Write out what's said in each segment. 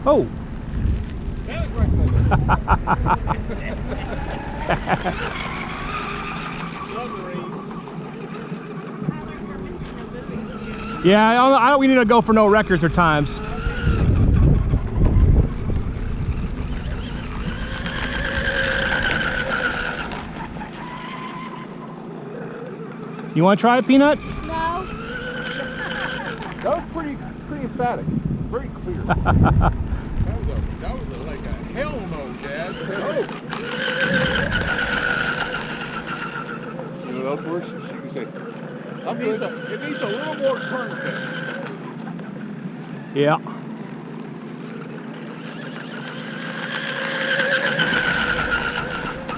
Oh. That looks like Yeah, we need to go for no records or times. You want to try it, Peanut? No. That was pretty emphatic. Very clear. that was like a hell no, Dad. You know what else works? She can say, it needs a little more tourniquet. Yeah.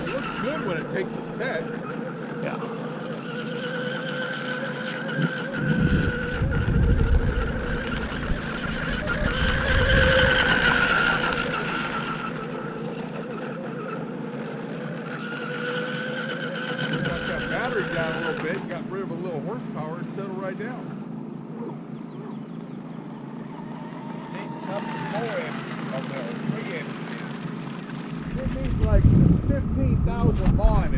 It looks good when it takes a set. Yeah. Battery down a little bit, got rid of a little horsepower and settled right down. It needs like 15,000 volume.